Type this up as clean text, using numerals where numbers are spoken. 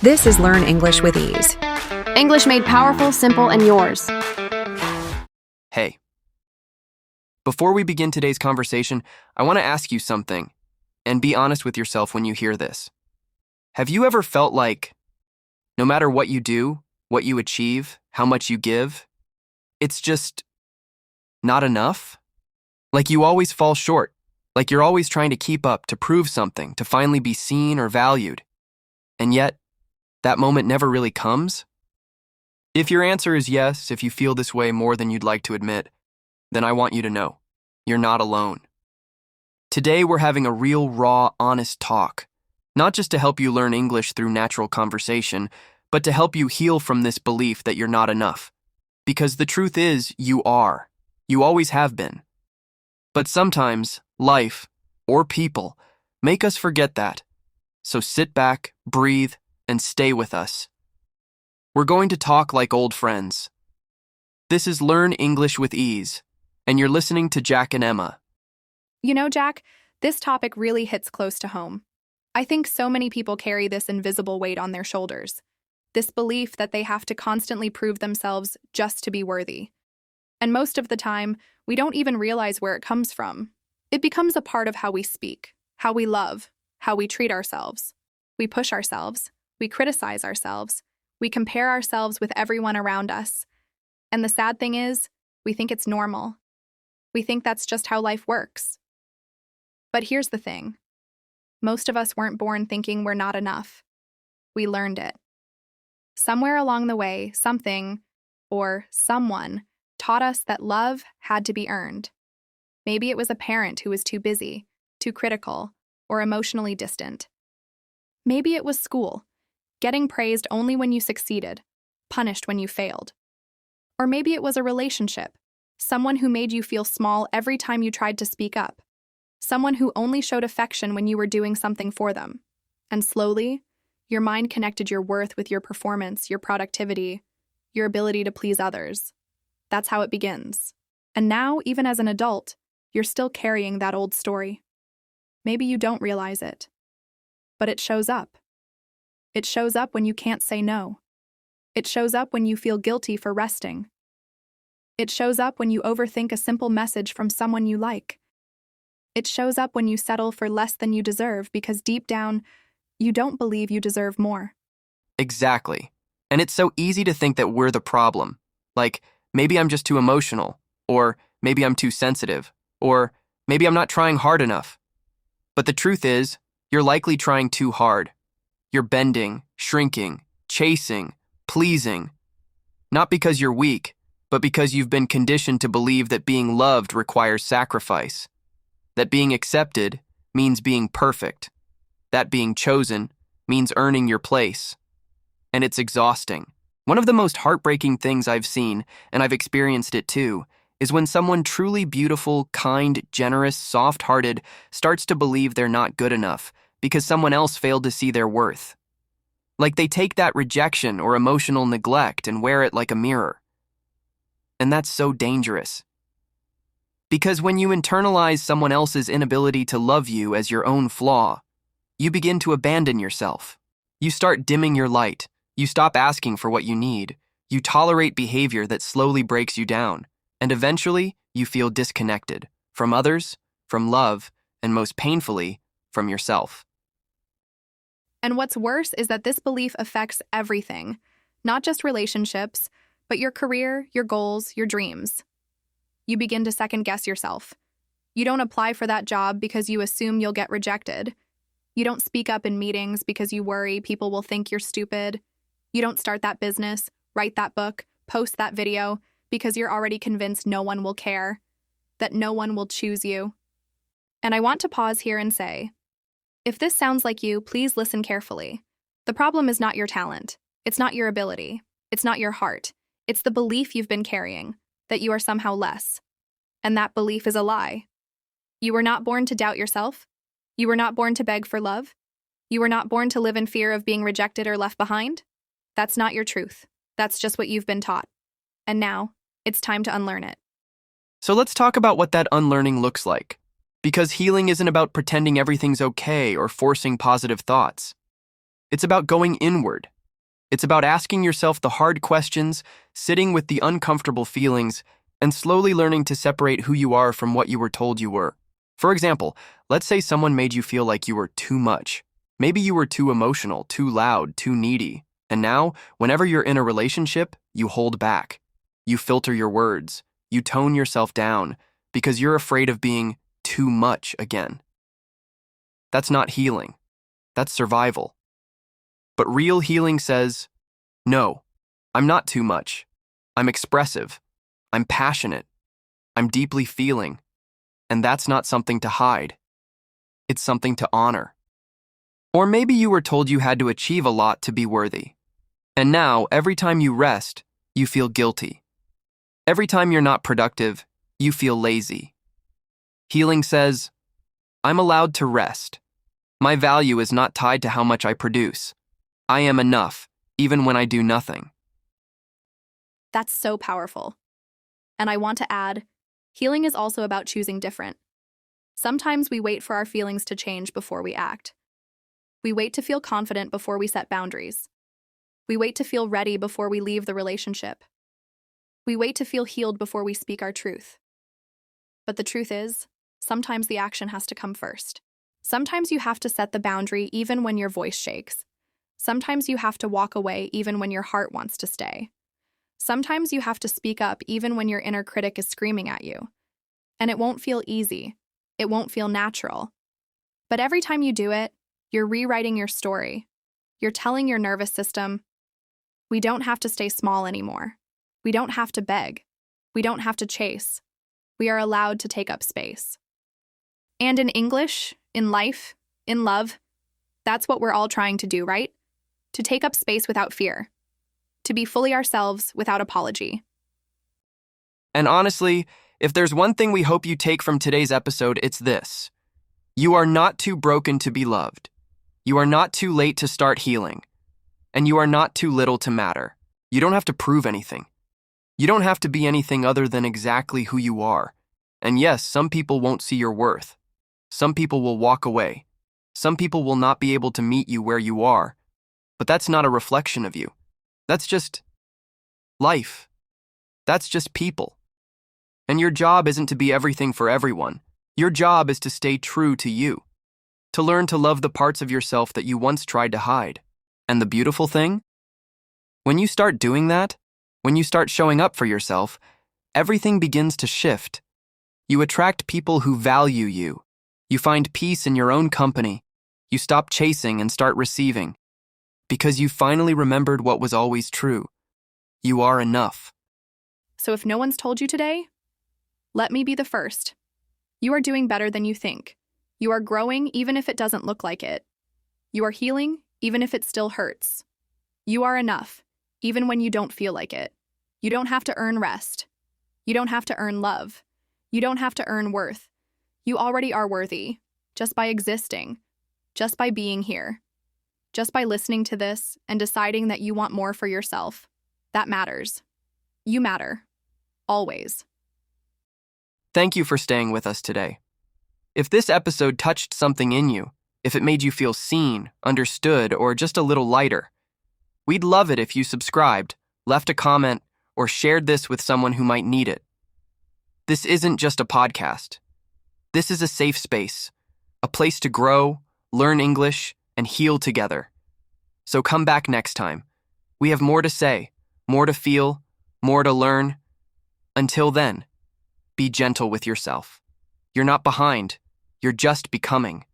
This is Learn English with Ease. English made powerful, simple, and yours. Hey. Before we begin today's conversation, I want to ask you something, and be honest with yourself when you hear this. Have you ever felt like, no matter what you do, what you achieve, how much you give, it's just not enough? Like you always fall short, like you're always trying to keep up, to prove something, to finally be seen or valued. And yet, that moment never really comes? If your answer is yes, if you feel this way more than you'd like to admit, then I want you to know, you're not alone. Today we're having a real, raw, honest talk, not just to help you learn English through natural conversation, but to help you heal from this belief that you're not enough. Because the truth is, you are. You always have been. But sometimes, life, or people, make us forget that. So sit back, breathe, and stay with us. We're going to talk like old friends. This is Learn English with Ease, and you're listening to Jack and Emma. You know, Jack, this topic really hits close to home. I think so many people carry this invisible weight on their shoulders, this belief that they have to constantly prove themselves just to be worthy. And most of the time, we don't even realize where it comes from. It becomes a part of how we speak, how we love, how we treat ourselves. We push ourselves, we criticize ourselves, we compare ourselves with everyone around us. And the sad thing is, we think it's normal. We think that's just how life works. But here's the thing. Most of us weren't born thinking we're not enough. We learned it. Somewhere along the way, something, or someone, taught us that love had to be earned. Maybe it was a parent who was too busy, too critical, or emotionally distant. Maybe it was school, getting praised only when you succeeded, punished when you failed. Or maybe it was a relationship, someone who made you feel small every time you tried to speak up, someone who only showed affection when you were doing something for them. And slowly, your mind connected your worth with your performance, your productivity, your ability to please others. That's how it begins. And now, even as an adult, you're still carrying that old story. Maybe you don't realize it, but it shows up. It shows up when you can't say no. It shows up when you feel guilty for resting. It shows up when you overthink a simple message from someone you like. It shows up when you settle for less than you deserve because deep down, you don't believe you deserve more. Exactly. And it's so easy to think that we're the problem. Like, maybe I'm just too emotional, or maybe I'm too sensitive, or maybe I'm not trying hard enough. But the truth is, you're likely trying too hard. You're bending, shrinking, chasing, pleasing. Not because you're weak, but because you've been conditioned to believe that being loved requires sacrifice. That being accepted means being perfect. That being chosen means earning your place. And it's exhausting. One of the most heartbreaking things I've seen, and I've experienced it too, is when someone truly beautiful, kind, generous, soft-hearted starts to believe they're not good enough because someone else failed to see their worth. Like they take that rejection or emotional neglect and wear it like a mirror. And that's so dangerous. Because when you internalize someone else's inability to love you as your own flaw, you begin to abandon yourself. You start dimming your light. You stop asking for what you need. You tolerate behavior that slowly breaks you down. And eventually, you feel disconnected from others, from love, and most painfully, from yourself. And what's worse is that this belief affects everything, not just relationships, but your career, your goals, your dreams. You begin to second-guess yourself. You don't apply for that job because you assume you'll get rejected. You don't speak up in meetings because you worry people will think you're stupid. You don't start that business, write that book, post that video because you're already convinced no one will care, that no one will choose you. And I want to pause here and say, if this sounds like you, please listen carefully. The problem is not your talent. It's not your ability. It's not your heart. It's the belief you've been carrying, that you are somehow less. And that belief is a lie. You were not born to doubt yourself. You were not born to beg for love. You were not born to live in fear of being rejected or left behind. That's not your truth. That's just what you've been taught. And now, it's time to unlearn it. So let's talk about what that unlearning looks like. Because healing isn't about pretending everything's okay or forcing positive thoughts. It's about going inward, It's about asking yourself the hard questions, sitting with the uncomfortable feelings, and slowly learning to separate who you are from what you were told you were. For example, let's say someone made you feel like you were too much. Maybe you were too emotional, too loud, too needy. And now, whenever you're in a relationship, you hold back. You filter your words. You tone yourself down because you're afraid of being too much again. That's not healing. That's survival. But real healing says, no, I'm not too much. I'm expressive. I'm passionate. I'm deeply feeling. And that's not something to hide. It's something to honor. Or maybe you were told you had to achieve a lot to be worthy. And now, every time you rest, you feel guilty. Every time you're not productive, you feel lazy. Healing says, I'm allowed to rest. My value is not tied to how much I produce. I am enough, even when I do nothing. That's so powerful. And I want to add, healing is also about choosing different. Sometimes we wait for our feelings to change before we act. We wait to feel confident before we set boundaries. We wait to feel ready before we leave the relationship. We wait to feel healed before we speak our truth. But the truth is, sometimes the action has to come first. Sometimes you have to set the boundary even when your voice shakes. Sometimes you have to walk away even when your heart wants to stay. Sometimes you have to speak up even when your inner critic is screaming at you. And it won't feel easy. It won't feel natural. But every time you do it, you're rewriting your story. You're telling your nervous system, we don't have to stay small anymore. We don't have to beg. We don't have to chase. We are allowed to take up space. And in English, in life, in love, that's what we're all trying to do, right? To take up space without fear. To be fully ourselves without apology. And honestly, if there's one thing we hope you take from today's episode, it's this. You are not too broken to be loved. You are not too late to start healing. And you are not too little to matter. You don't have to prove anything. You don't have to be anything other than exactly who you are. And yes, some people won't see your worth. Some people will walk away. Some people will not be able to meet you where you are. But that's not a reflection of you. That's just life. That's just people. And your job isn't to be everything for everyone. Your job is to stay true to you. To learn to love the parts of yourself that you once tried to hide. And the beautiful thing? When you start doing that, when you start showing up for yourself, everything begins to shift. You attract people who value you. You find peace in your own company. You stop chasing and start receiving. Because you finally remembered what was always true. You are enough. So if no one's told you today, let me be the first. You are doing better than you think. You are growing even if it doesn't look like it. You are healing even if it still hurts. You are enough, even when you don't feel like it. You don't have to earn rest. You don't have to earn love. You don't have to earn worth. You already are worthy, just by existing, just by being here, just by listening to this and deciding that you want more for yourself. That matters. You matter. Always. Thank you for staying with us today. If this episode touched something in you, if it made you feel seen, understood, or just a little lighter, we'd love it if you subscribed, left a comment, or shared this with someone who might need it. This isn't just a podcast. This is a safe space, a place to grow, learn English, and heal together. So come back next time. We have more to say, more to feel, more to learn. Until then, be gentle with yourself. You're not behind. You're just becoming.